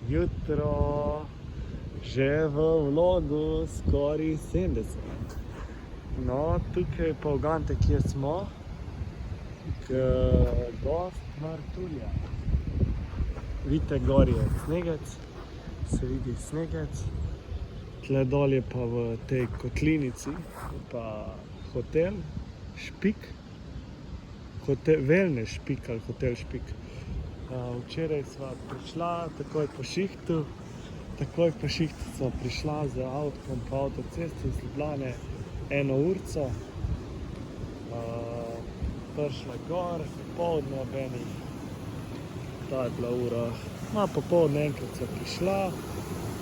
jutro, že v vlogu skoraj 70. No, tukaj pa ugante, kje smo, Gozd Martulja. Vidite, gor je snegec, se vidi snegec. Tle dol je pa v tej kotlinici pa hotel Špik, Wellness Špik ali hotel Špik. Včeraj sva prišla takoj po šihtu, sva prišla z avtom po avtocesti iz Ljubljane 1 urco. Prišla gor, popoldne ob enih, ta je bila ura, popoldne enkrat sva prišla,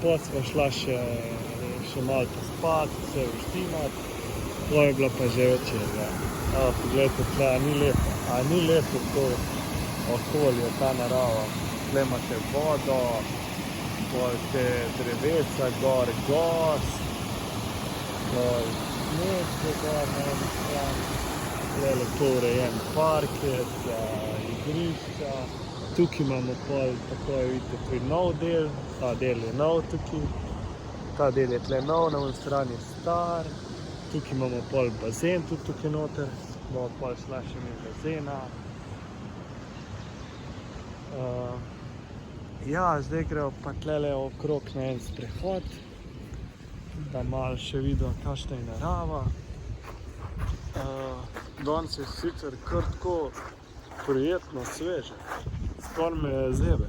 potem sva šla še malo pospat, vse uštimat, to je bila pa že večerja. Poglejte tle, a ni lepo to okolje, ta narava. Tle imate vodo, pol te drevesa, gor gozd, pol sneg gor na eni strani, tle lepo urejen parket, igrišča. Tukaj imamo pol, tako je vidite, tudi nov del, ta del je nov tukaj, ta del je tle nov, na oni strani je star. Tukaj imamo pol bazen tudi tukaj noter, bomo pol šla še mi bazena. Zdaj grejo pa tlele okrog na en sprehod, da malo še vidijo, kakšna je narava. Danes je sicer kar tako prijetno sveže, skoraj me zebe,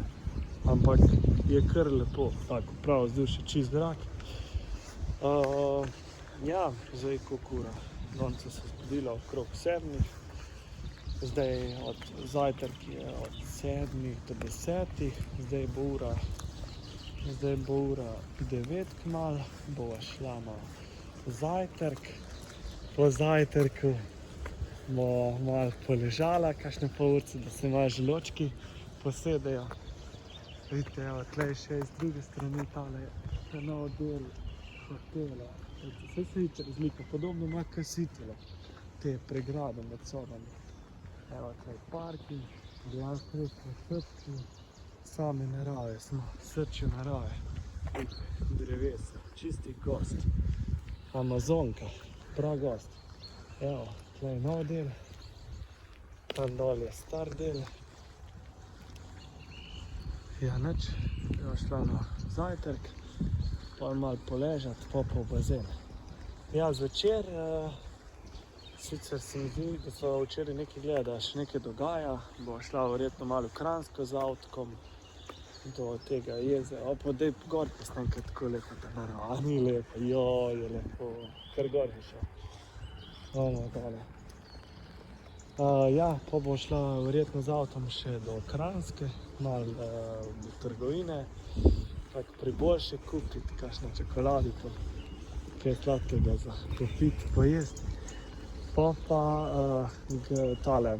ampak je kar lepo, tako prav vzdušje, čist zrak. Zdaj kokura. Danes se zbudila okrog 7, zdaj zajtrk je od 7 do 10, zdaj bo ura 9 kmalu, bova šla na zajtrk. Po zajtrku bomo malo poležala, kakšne pol urce, da se malo želočki posedejo. Vidite, evo, tle še iz druge strani, tale je nov del hotela. Vse se vidi razlika, podobno ima kot Sitilo, te pregrade med sobami. Evo, tle je parking, dejansko res v srču same narave smo, v srču narave. Drevesa, čisti gozd, Amazonka, prav gozd. Evo, tle je nov del, tam dol je star del. Nič, evo šla na zajtrk, pa malo poležati, pa v bazen. Zvečer, sicer se mi zdi, da sva včeraj nekaj gledala, da še nekaj dogaja, bova šla verjetno malo v Kranjsko z avtkom do tega jezera. Pa daj gor posnem, ker tako lepo ta narava, ni lepo, je lepo, kar gor je šel. Dole. Pa bom šla verjetno z avtom še do Kranjske, malo v trgovine, tako priboljše kupiti, kakšno čokoladico, kaj sladkega za popiti, pojesti. Pa tale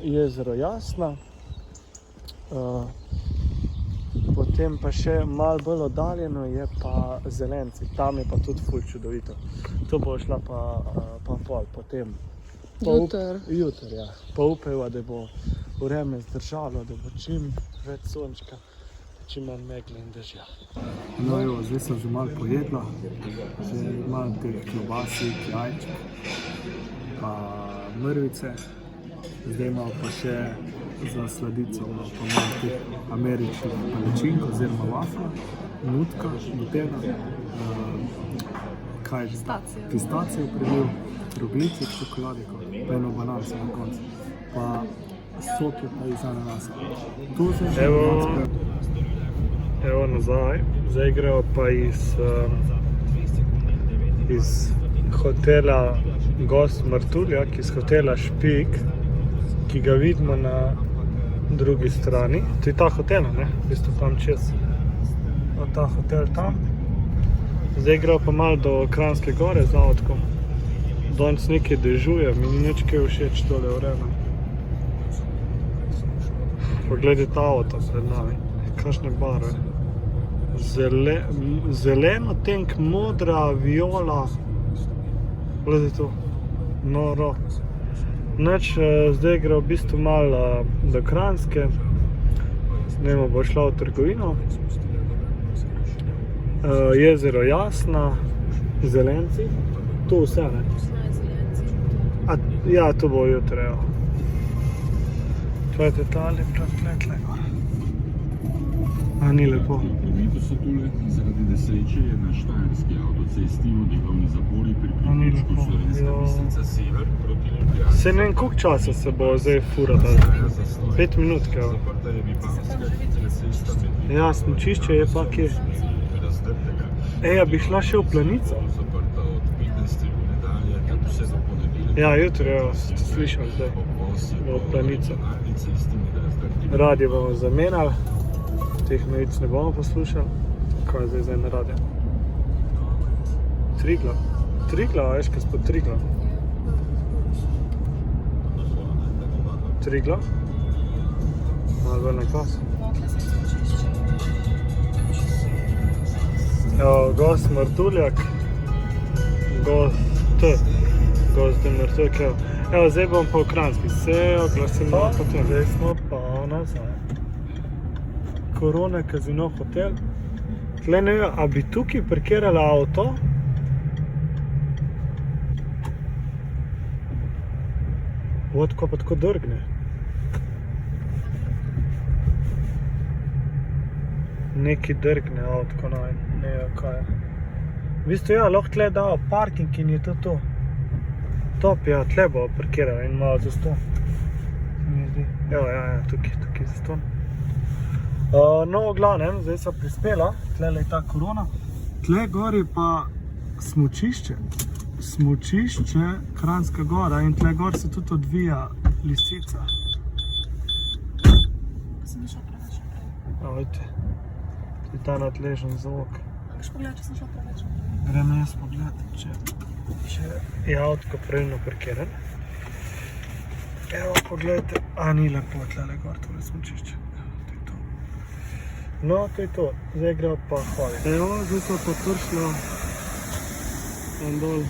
jezero Jasna, potem pa še malo bolj oddaljeno je pa Zelenci, tam je pa tudi ful čudovito. To bo šla pa pol potem. Jutr, ja. Pa upajva, da bo vreme zdržalo, da bo čim več sončka, čim manj megle in dežja. Zdaj sem že malo pojedla, že malo teh klobasik, jajček, pa mrvice. Zdaj imamo pa še za sladico pa malo teh ameriških palačink oziroma vafla, nutka, nutella, pistacijev preliv, rogljice, čokoladiko, pa eno bananco na koncu, pa soto pa iz ananasa. Evo nazaj, zdaj grejo pa iz hotela Gozd Martulja, iz hotela Špik, ki ga vidimo na drugi strani. To je ta hotel, ne? V bistvu tam čez. Ta hotel tam. Zdaj grejo pa malo do Kranjske gore z avtkom. Danes nekaj dežuje, mi ni nič kaj všeč tole vreme. Pogledaj ta avto pred nami, kakšne barve. Zeleno, tenk, modra, viola. Gledaj to, noro. Zdaj gre v bistvu malo do Kranjske. Bo šla v trgovino. Jezero Jasna, Zelenci, tu vse, ne? Ja, to bo jutri, evo. Gledajte tale, tle gor. A ni lepo. Prometu so tule, zaradi nesreče je na Štajerski avtocesti odigrani zapori pri priključku Slovenska Bistrica Sever proti Ljubljani. Se ne vem, koliko časa se bo zdaj furata? 5 minut, kaj? Zaprta je Vipavska cesta med Ja, smučišče je pa kje. razdrtega. A bi šla še v Planico? Zaprta od 15. ure dalje, tak vse do ponedeljka. Ja, jutri, evo, ste slišali zdaj. V Planico. Radio bomo zamenjali. Teh novic ne bomo poslušali. Kaj je zdaj na radio? Triglav, veš, kaj spod Triglav? Triglav? Malo bolj na kas. Evo, gost Martuljak. Gost Martuljak, evo. Evo, zdaj bom pa v Kranjski. Se oglasimo potem. Zdaj smo pa nazaj. Korona Casino hotel. Tle ne vem, a bi tukaj parkirala avto? Tako pa tako drgne. Neki drgne avto, ne vem kaj je. V bistvu ja, lahko tle dao parking in je to. Top, ja, tle bo parkirala in malo zaston. Evo, ja, tukaj zaston. No, v glavnem, zdaj so prispela, tle je ta korona. Tle gor je pa smučišče. Smučišče Kranjska Gora in tle gor se tudi odvija Lisica. Sem šla preveč naprej. Ja, vidite, je ta nadležen zvok. Greš pogledati, če sem šla preveč. Grem jaz pogledati, če je avtko pravilno parkiran. Evo, pogledajte, a ni lepo tle gor, tole smučišče. No, to je to. Zdaj gremo pa hoditi. Evo, zdaj so pa prišlo tam dol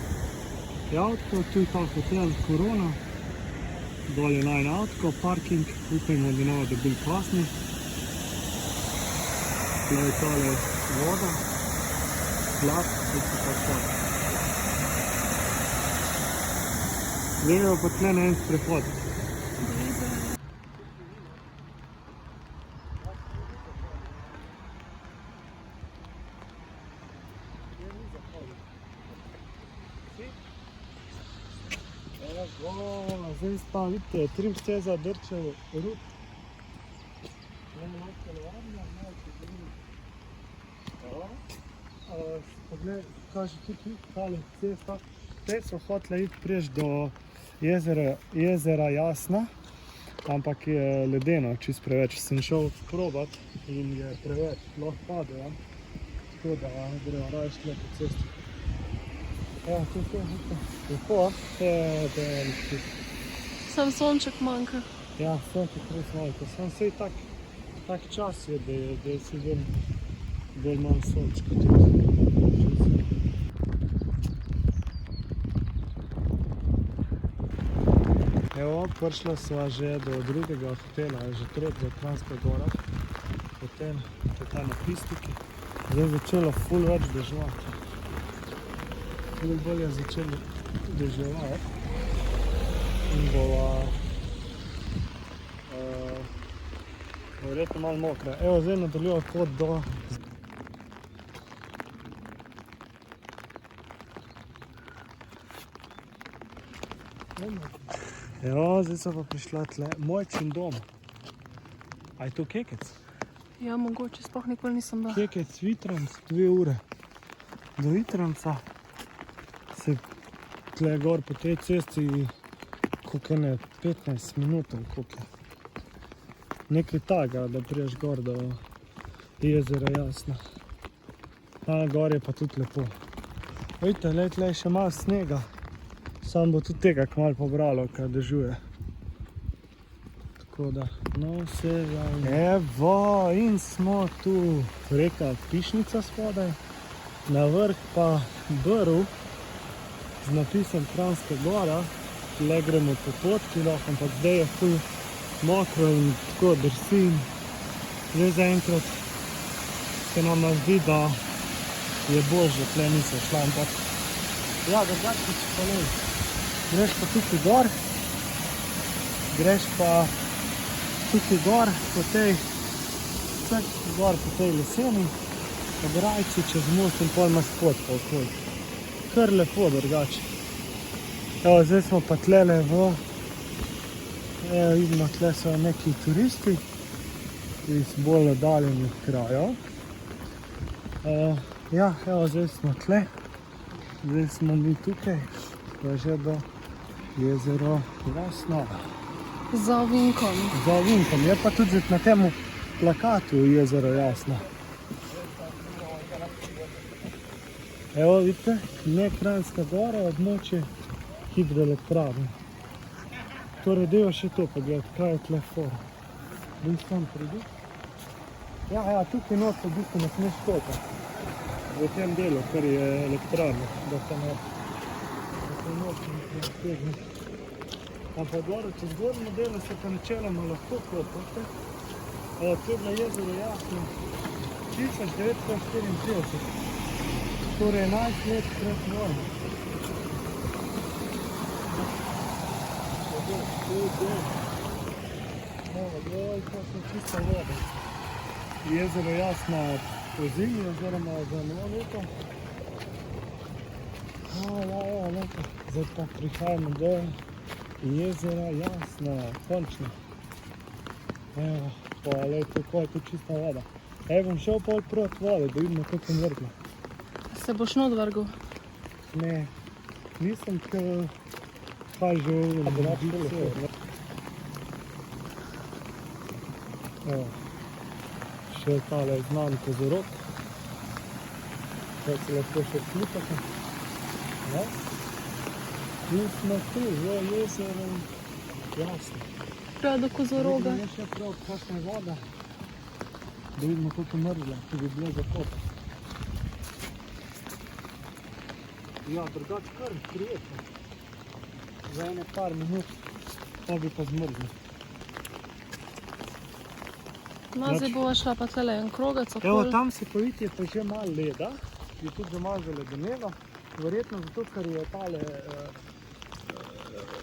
avtko, tu je ta hotel Korona. Dol je najn avtko, parking, upajmo, da ne bomo dobili kvasni. Tle je tale voda, hlad, tu se pa vsad. Gremo pa tle na en sprehod. Zdaj pa vidite, trim steza drčev rud. Poglej, kaže tukaj, tale cesta. Te so hotele iti prej do jezera Jasna, ampak je ledeno, čist preveč. Sem šel probat in je preveč, lahko pade, ja. Tako da gremo raje šle po cesti. Ja, to je to. Lepo, to je ličit. Sam sonček manjka. Ja, sonček res manjka. Sam sej tak čas je, da si bolj manj sončka tudi. Evo, prišla sva že do drugega hotela, že tretja Kranjska Gora. Potem je ta na pistiki. Zdaj začelo ful več deževati. Ful bolj je začelo deževati. In bova verjetno malo mokra. Evo, zdaj nadaljujemo pot do... Evo, zdaj so pa prišla tle Mojčin dom. A je to Kekec? Ja, mogoče, sploh nikoli nisem bila. Kekec, Vitranc, 2 ure. Do Vitranca se tle gor po tej cesti koliko ne 15 minut, koliko je. Nekaj takega, da priješ gor do jezera Jasna. A gor je pa tudi lepo. Vidite, tle je še malo snega. Sam bo tudi tega kmalu pobralo, kaj dežuje. Tako da, no vse javno. Evo, in smo tu. Reka Pišnica spodaj. Na vrh pa brv z napisom Kranjska Gora. Tle gremo po potki, ampak zdaj je ful mokro in tako drsi. Zdaj zaenkrat se nama zdi, da je božje, tle nisem šla, ampak ja, drugače če pa ne. Greš pa tukaj gor, greš pa tukaj gor po tej, gor po tej leseni, pa grajci čez most in pol ima spod pa okoli. Kar lepo drugače. Evo, zdaj smo pa tlele v, evo, vidimo, tle so neki turisti iz bolj oddaljenih krajev. Ja, evo, zdaj smo tle, zdaj smo mi tukaj, pa že do jezero Jasna. Za ovinkom. Za ovinkom, je pa tudi na temu plakatu jezero Jasna. Evo, vidite, Kranjska Gora, območje hidroelektrarne. Torej, deva še to pogledati, kaj je tle fora. Bim sam pridi. Ja, tukaj not v bistvu ne smeš stopati. V tem delu, kar je elektrarna, da se ne tegne. Ampak gor, čez gornjo delo se pa načeloma lahko kopate. To je bilo jezero Jasno 1934. Torej 11 let pred vojno. To so čista voda. Jezero Jasna po zimi oziroma za novo leto. Zdaj pa prihajamo do jezera Jasna, končno. Evo, pa tako je tu čista voda. Bom šel pol proti vode, da vidimo kako je vrgla. Se boš not vrgel? Ne, nisem kaj že vrgel. Evo, še tale znan kozorog. Kaj se lahko še slipate. In smo tu, v jezeru Jasno. Prav do kozoroga. Je še prav kakšna voda, da vidimo kako je mrzla, če bi bilo zakopati. Ja, drugače kar prijetno. Za ene par minut pa bi pa zmrzli. Zdaj bova šla pa tlele en krogec okoli. Evo, tam se pa vidi, je pa že malo leda, je tudi že malo zaledenelo. Verjetno zato, ker je tale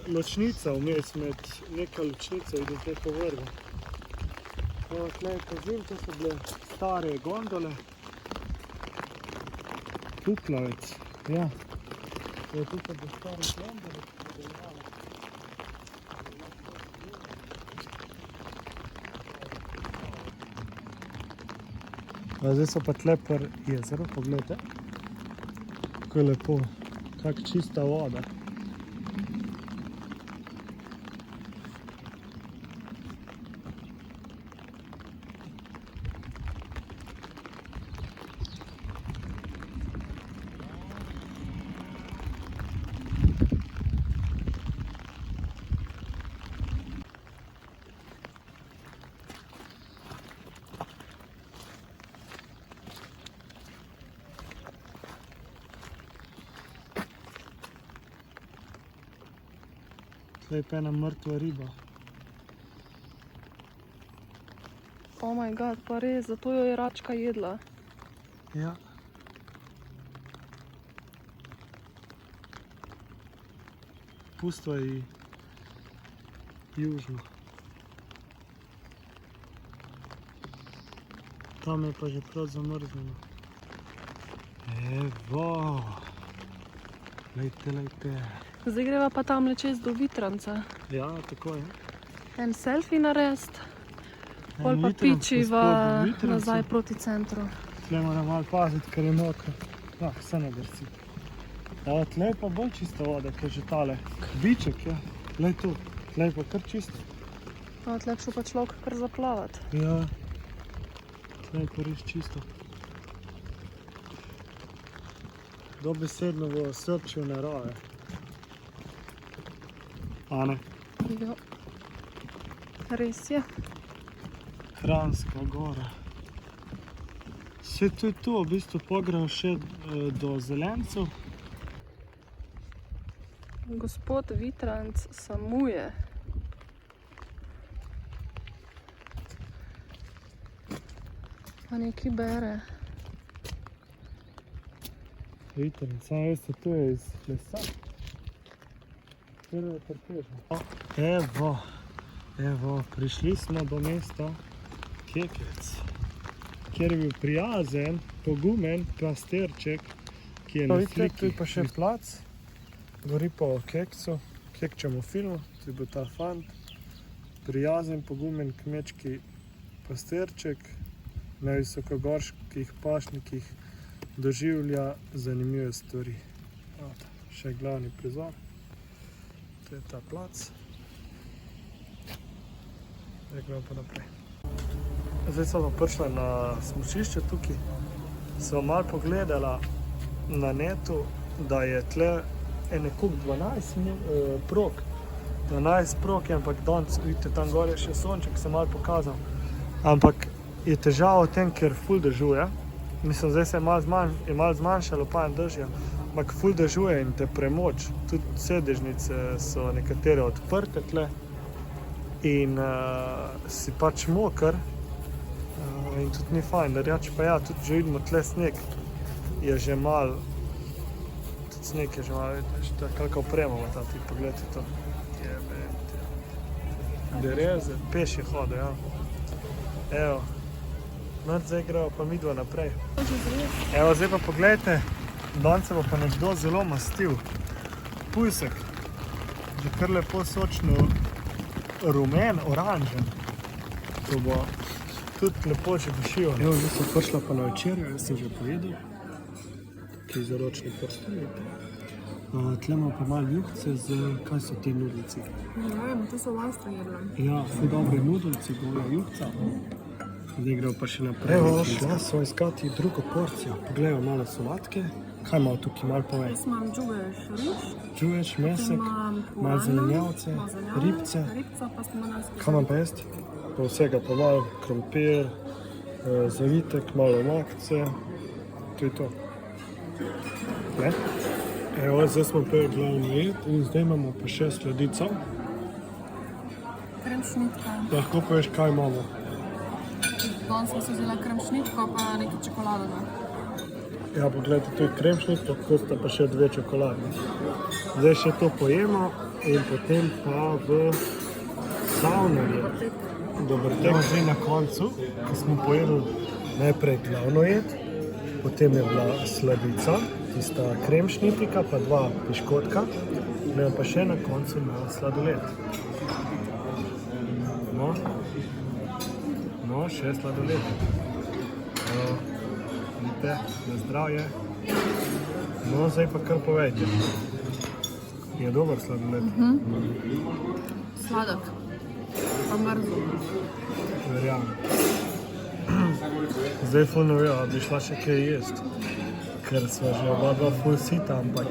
ločnica vmes med neka ločnica in zdaj povrhu. Evo, tle je pozim, to so bile stare gondole. Puklavec, ja. Je tukaj do stare gondole. Zdaj so pa tle pri jezeru, pogledajte. Kako je lepo, kak čista voda. Tle je pa ena mrtva riba. Oh my god, pa res, zato jo je račka jedla. Ja. Pustva ji južno. Tam je pa že prav zamrznjeno. Evo! Lejte, lejte. Zdaj greva pa tamle čez do Vitranca. Ja, tako je. En selfie narediti, pol pa pičiva nazaj proti centru. Tle moram malo paziti, ker je mokro. Ja, vse ne drsi. Tle je pa bolj čista voda, ker je že tale biček, ja. Glej tu, tle je pa kar čisto. Tle bi šel pa človek kar zaplavati. Ja, tle je pa res čisto. Dobesedno v srčju narave. A ne? Jo, res je. Kranjska Gora. Vse to je to, v bistvu pogremo še do Zelencev. Gospod Vitranc samuje. Pa nekaj bere. Vetrnica, samo veste, tu je iz lesa. Prvo je trpežno. Evo, prišli smo do mesta Kekec, kjer je bil prijazen, pogumen pastirček, ki je na sliki. Tu je pa še plac, gori pa o Kekcu, Kekčemu filmu, tu je bil ta fant. Prijazen, pogumen kmečki pastirček, na visokogorskih pašnikih doživlja zanimive stvari. Še glavni prizor, to je ta plac. Zdaj gremo pa naprej. Zdaj smo pa prišli na smučišče tukaj. Smo malo pogledala na netu, da je tle ene kup 12 prog. 12 prog je, ampak danes, vidite, tam gor je še sonček, sem malo pokazal. Ampak je težava v tem, ker ful dežuje. Mislim, zdaj se je malo zmanjšalo pajen dežja, ampak ful dežuje in te premoč. Tudi sedežnice so nekatere odprte tle in si pač moker in tudi ni fajn. Drugače pa ja, tudi že vidimo tle sneg je že malo, tudi sneg je že malo, vidite, to je kakva oprema ima ta tip, pogledajte to. Dereze, peš je hodil, ja. Evo, zdaj gremo pa midva naprej. Evo, zdaj pa pogledajte, danes se bo pa nekdo zelo mastil. Pujsek, že kar lepo sočno rumen, oranžen. To bo tudi lepo že dušijo. Evo, zdaj sem prišla pa na večerjo, jaz sem že pojedel. Tukaj zaročni prstov. Tle imamo pa malo juhce z, kaj so ti nudlici? Ne vem, to so Avstrija jedla. Ja, ful dobri nudlici, gola juhca. Zdaj gremo pa še naprej. Evo, šla smo iskati drugo porcijo. Pogledamo malo solatke. Kaj imamo tukaj, malo povej? Jaz imam džuveš riž. Džuveš, mesek, malo zelenjavce, ribce. Ribca pa smolanski. Kaj imam pa jesti? Pa vsega pa malo krompir, zavitek, malo omakce. To je to. Ne? Evo, zdaj smo prej glavno jed in zdaj imamo pa še sladico. Kremšnitka. Lahko poveš, kaj imamo? Danes smo se vzela kremšnitko pa nekaj čokoladove. Ja, pogledajte, to je kremšnitko, kot sta pa še dve čokoladne. Zdaj še to pojemo in potem pa v savnarje. Dober tek. Zdaj na koncu, ko smo pojedli najprej glavno jed, potem je bila sladica, tista kremšnitika, pa dva piškotka, gremo pa še na koncu na sladoled. No, še sladoled. Vidite, na zdravje. No, zdaj pa kar povejte. Je dober sladoled? Sladek. Pa mrzlo. Verjamem. Zdaj ful ne vejo, bi šla še kaj jest. Ker sva že oba dva ful sita, ampak...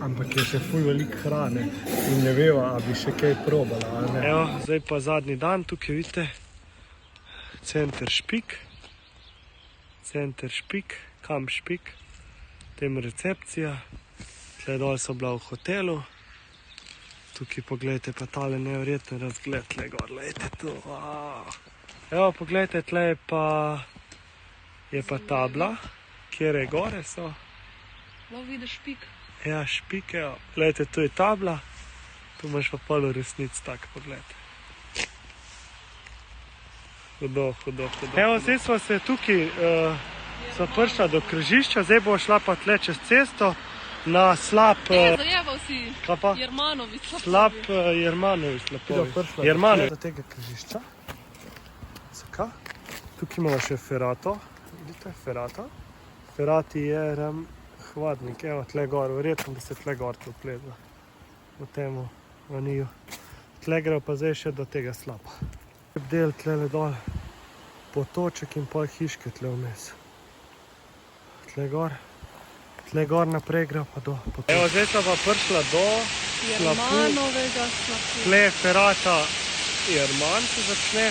Ampak je še ful veliko hrane in ne veva, a bi še kaj probala, ali ne. Evo, zdaj pa zadnji dan, tukaj vidite, center Špik, kamp Špik, tem recepcija, tle dol so bila v hotelu. Tukaj pogledajte pa tale neverjetno razgled, tle gor, lejte tu. Evo, pogledajte, tle je pa tabla, kjer je gore so. No, vidiš Špik. Ja, Špik, evo. Lejte, tu je tabla, tu imaš pa pol v resnici tak, pogledajte. Hudo. Evo, zdaj smo se tukaj, smo prišla do križišča, zdaj bo šla pa tle čez cesto. Na slab... Zajeval si Jermanovic. Slab Jermanovic, lepo. Jermanovic. Do tega križišča. Zakaj? Tukaj imamo še Ferato. Vidite, Ferata. Ferati je hladnik. Evo, tle gor. Verjetno bi se tle gor tu pledla. V temu vaniju. Tle gre pa zdaj še do tega slaba. Del tle dol. Potoček in pol hiške tle vmes. Tle gor naprej gre pa do potočka. Evo, zdaj smo pa prišla do Jermanovega slapu. Tle Ferata Jerman se začne,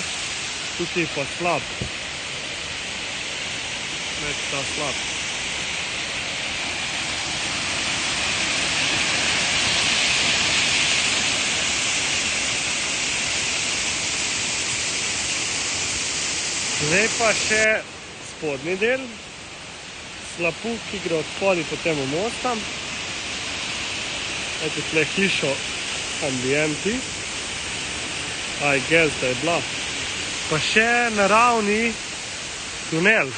tukaj pa slab. Neč ta slab. Zdaj pa še spodnji del slapu, ki gre od spodaj po temu mostam. Ejte tle hišo ambienti. I guess, da je bila. Pa še naravni tunel.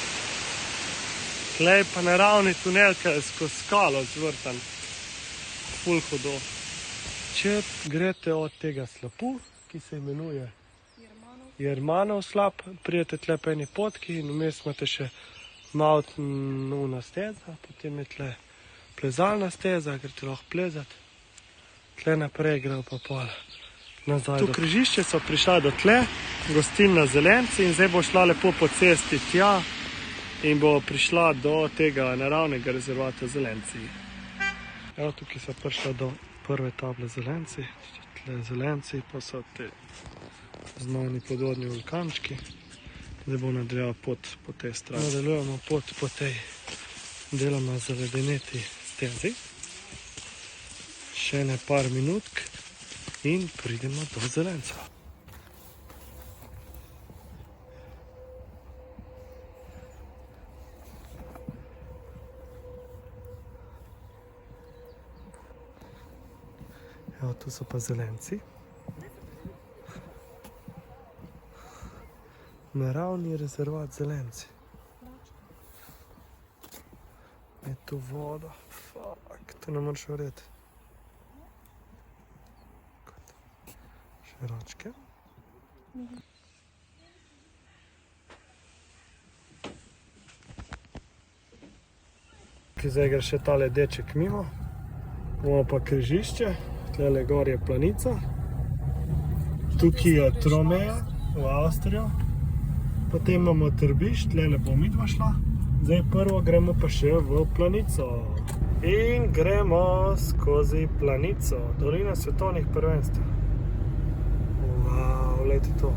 Tle je pa naravni tunel, ki je skozi skalo zvrtan. Ful hudo. Če greste od tega slapu, ki se imenuje Jermanov slap, prijete tle po eni potki in vmes imate še mountain steza, potem je tle plezalna steza, greste lahko plezat. Tle naprej grejo pa pol nazaj. Tu križišče so prišla do tle, gostilna Zelenci, in zdaj bo šla lepo po cesti tja in bo prišla do tega naravnega rezervata Zelenci. Evo, tukaj so prišla do prve table Zelenci. Tle Zelenci, pa so te znani podvodni vulkančki. Zdaj bo nadaljeval pot po tej strani. Nadaljujemo pot po tej deloma zaledeneti stezi. Še ne par minutk in pridemo do Zelenca. Evo, tu so pa Zelenci. Naravni rezervat Zelenci. Je tu voda. Fuck, to ne moreš verjeti. Še ročke. Zdaj gre še tale deček mimo. Bomo pa križišče. Tlele gor je planica. Tukaj je Tromeja v Avstrijo. Potem imamo Trbiš, tle ne bo midva šla. Zdaj prvo gremo pa še v planico. In gremo skozi planico. Dolina svetovnih prvenstev. Wow, lejte to.